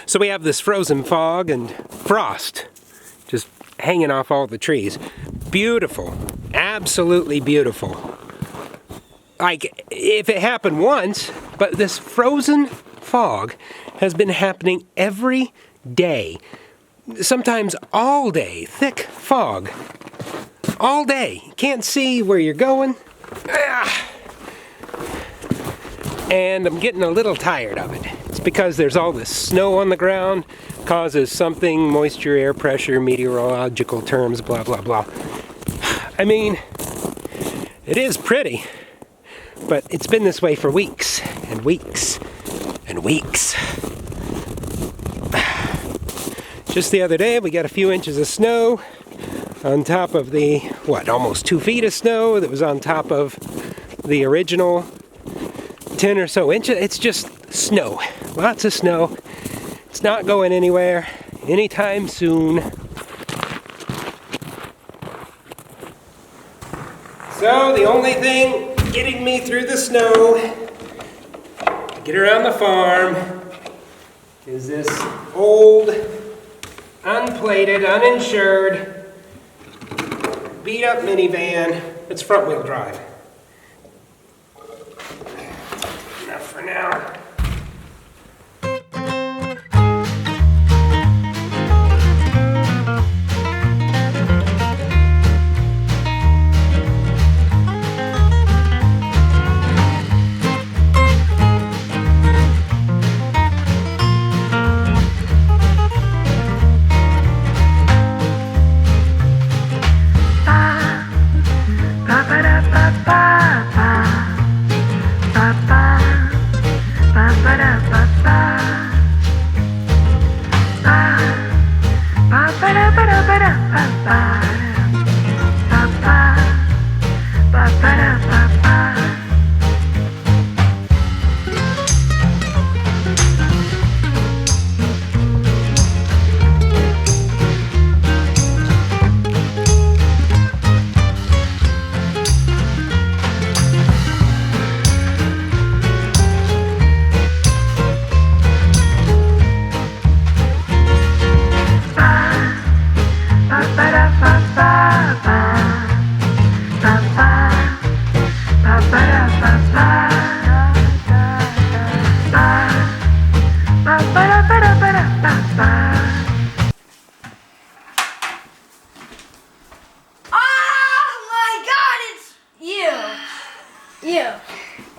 So we have this frozen fog and frost just hanging off all the trees. Beautiful, absolutely beautiful. Like, if it happened once, but this frozen fog has been happening every day. Sometimes all day, thick fog. All day. Can't see where you're going. And I'm getting a little tired of it. It's because there's all this snow on the ground, causes something, moisture, air pressure, meteorological terms, blah, blah, blah. I mean, it is pretty, but it's been this way for weeks and weeks and weeks. Just the other day, we got a few inches of snow on top of the, almost 2 feet of snow that was on top of the original 10 or so inches. It's just snow. Lots of snow. It's not going anywhere anytime soon. So the only thing getting me through the snow to get around the farm is this old, unplated, uninsured, beat up minivan. It's front wheel drive. Enough for now.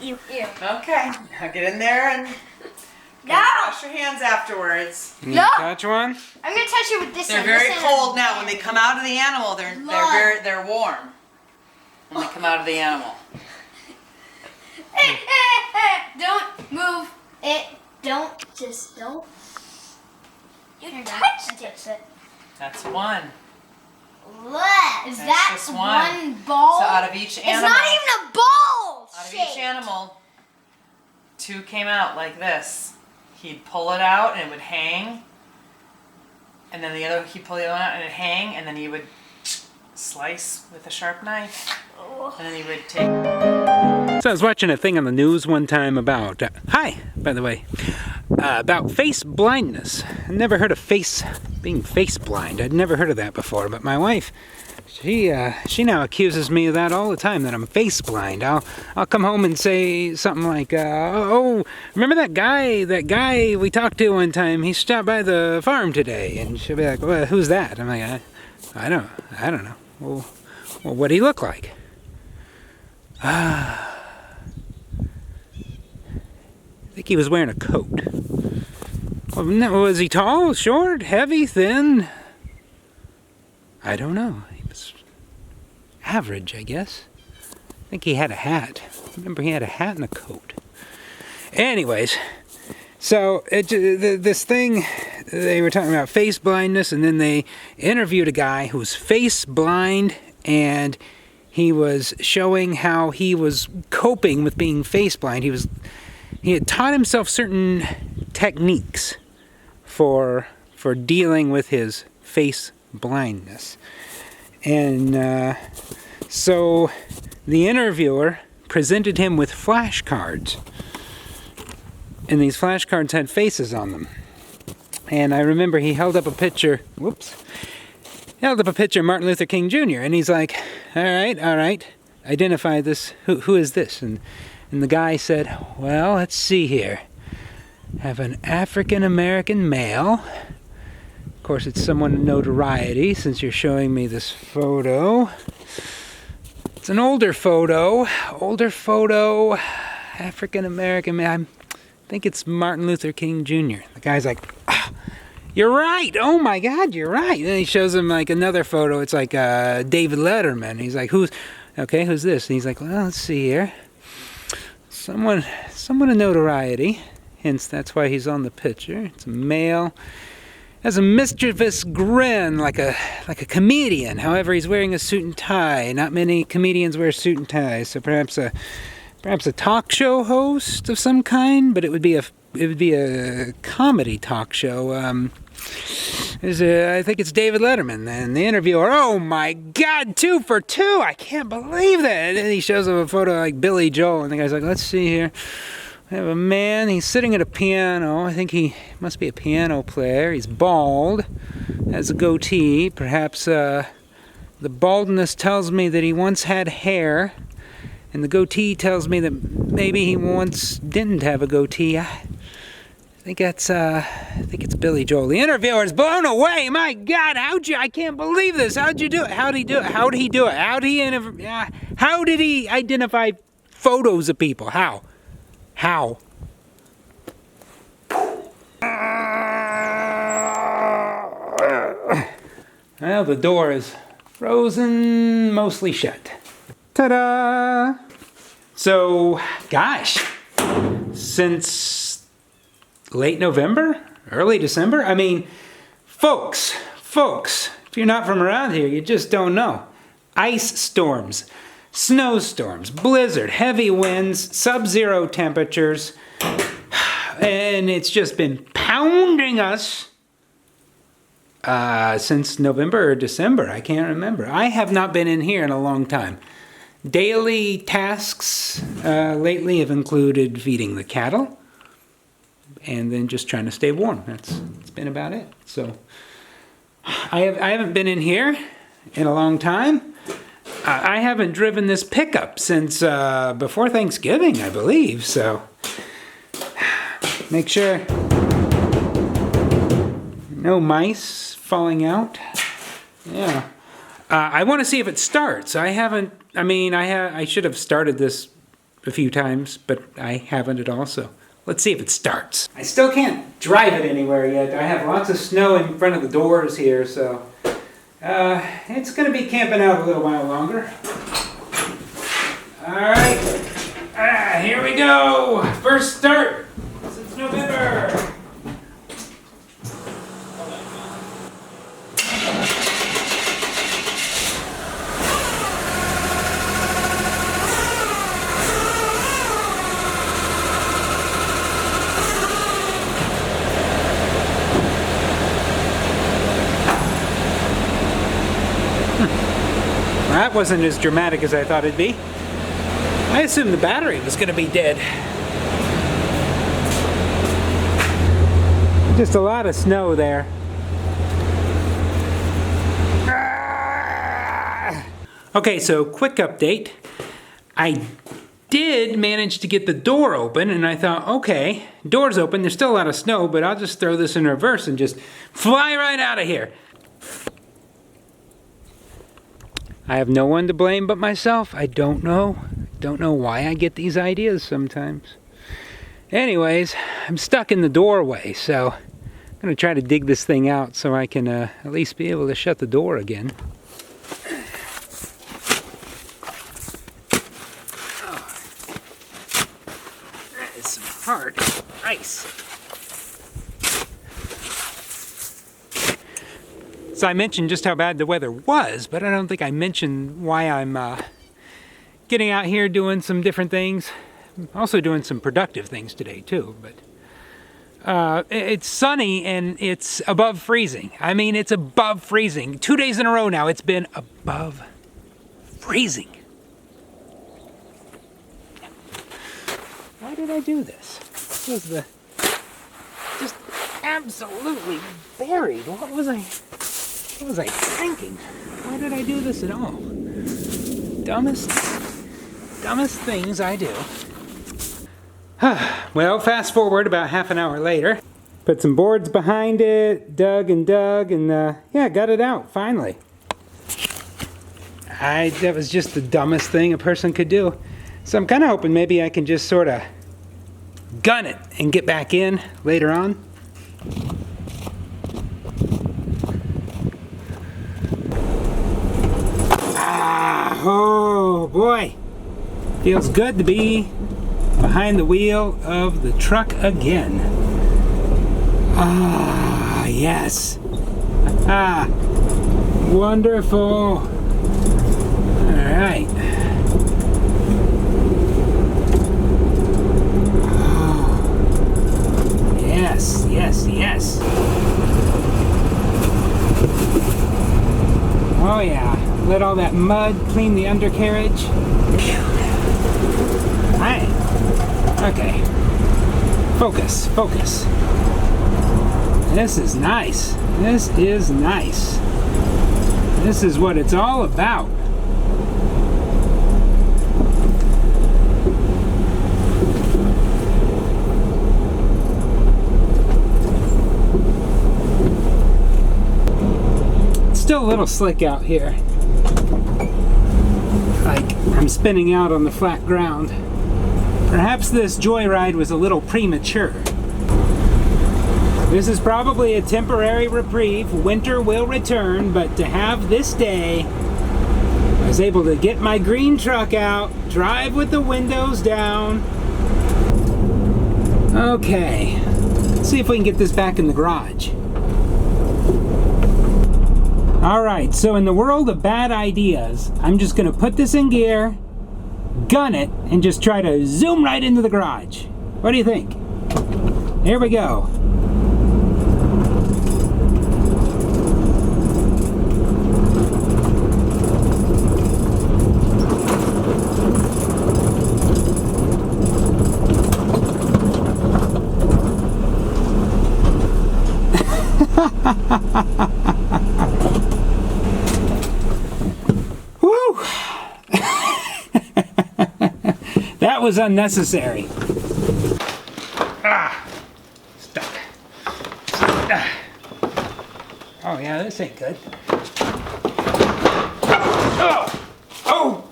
You. Okay, now get in there and wash your hands afterwards. You touch one? I'm gonna touch it with this They're one. very cold now. When they come out of the animal, they're warm. When they come out of the animal. Don't move it. Don't. You touched it. That's one. Look, is that just one ball? So out of each animal. It's not even a ball. Out of each animal, 2 came out like this. He'd pull it out and it would hang, and then he'd pull the other one out and it'd hang, and then he would slice with a sharp knife, and then he would take. So I was watching a thing on the news one time about, hi, by the way, about face blindness. I'd never heard of being face blind. I'd never heard of that before, but my wife, she now accuses me of that all the time, that I'm face blind. I'll come home and say something like, oh, remember that guy we talked to one time? He stopped by the farm today. And she'll be like, well, who's that? I'm like, I don't know. Well, what'd he look like? I think he was wearing a coat. Well, was he tall, short, heavy, thin? I don't know. He was average, I guess. I think he had a hat. I remember he had a hat and a coat. Anyways, so this thing, they were talking about face blindness, and then they interviewed a guy who was face blind, and he was showing how he was coping with being face blind. He had taught himself certain techniques for dealing with his face blindness. And so the interviewer presented him with flashcards. And these flashcards had faces on them. And I remember he held up a picture, held up a picture of Martin Luther King Jr. And he's like, all right, identify this. Who is this? And the guy said, well, let's see here. Have an African American male. Of course, it's someone of notoriety since you're showing me this photo. It's an older photo, African American man. I think it's Martin Luther King Jr. The guy's like, oh, you're right. Oh my God, you're right. And he shows him like another photo. It's like David Letterman. He's like, who's this? And he's like, well, let's see here. Someone of notoriety. Hence, that's why he's on the picture. It's a male. Has a mischievous grin like a comedian. However, he's wearing a suit and tie. Not many comedians wear suit and ties. So perhaps a talk show host of some kind, but it would be a comedy talk show. I think it's David Letterman. And the interviewer, oh my God, 2 for 2! I can't believe that. And he shows him a photo like Billy Joel, and the guy's like, let's see here. I have a man, he's sitting at a piano. I think he must be a piano player. He's bald, has a goatee. Perhaps the baldness tells me that he once had hair, and the goatee tells me that maybe he once didn't have a goatee. I think it's Billy Joel. The interviewer's blown away. My God, I can't believe this. How'd you do it? How'd he do it? How did he identify photos of people? How? Well, the door is frozen, mostly shut. Ta-da! So, gosh, since late November, early December, I mean, folks, if you're not from around here, you just don't know. Ice storms, snowstorms, blizzard, heavy winds, sub-zero temperatures, and it's just been pounding us since November or December. I can't remember. I have not been in here in a long time. Daily tasks lately have included feeding the cattle and then just trying to stay warm. That's been about it. So I haven't been in here in a long time. I haven't driven this pickup since before Thanksgiving, I believe, so make sure no mice falling out. Yeah. I want to see if it starts. I should have started this a few times, but I haven't at all, so let's see if it starts. I still can't drive it anywhere yet. I have lots of snow in front of the doors here, so it's going to be camping out a little while longer. All right, here we go. First start since November. That wasn't as dramatic as I thought it'd be. I assumed the battery was going to be dead. Just a lot of snow there. Okay, so quick update. I did manage to get the door open, and I thought, okay, door's open, there's still a lot of snow, but I'll just throw this in reverse and just fly right out of here. I have no one to blame but myself. I don't know why I get these ideas sometimes. Anyways, I'm stuck in the doorway, so I'm going to try to dig this thing out so I can at least be able to shut the door again. Oh, that is some hard ice. So I mentioned just how bad the weather was, but I don't think I mentioned why I'm getting out here doing some different things. I'm also doing some productive things today too, but it's sunny and it's above freezing. I mean, it's above freezing. 2 days in a row now, it's been above freezing. Why did I do this? This was just absolutely buried. What was I thinking? Why did I do this at all? Dumbest things I do. Well, fast forward about half an hour later. Put some boards behind it, dug, and yeah, got it out, finally. That was just the dumbest thing a person could do. So I'm kind of hoping maybe I can just sort of gun it and get back in later on. Oh boy, feels good to be behind the wheel of the truck again. Ah, yes. Ah, wonderful. All right. Oh, yes, yes, yes. Oh yeah, let all that mud clean the undercarriage. Alright, okay. Focus, focus. This is nice. This is nice. This is what it's all about. Still a little slick out here. Like I'm spinning out on the flat ground. Perhaps this joyride was a little premature. This is probably a temporary reprieve. Winter will return, but to have this day, I was able to get my green truck out, drive with the windows down. Okay, let's see if we can get this back in the garage. Alright, so in the world of bad ideas, I'm just going to put this in gear, gun it, and just try to zoom right into the garage. What do you think? Here we go. That was unnecessary. Stuck. Oh yeah, this ain't good. Oh! Oh!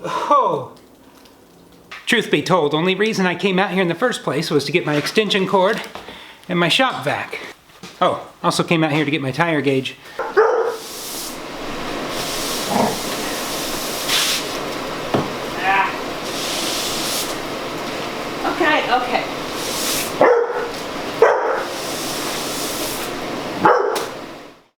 Oh! Truth be told, only reason I came out here in the first place was to get my extension cord and my shop vac. Oh, also came out here to get my tire gauge. Okay.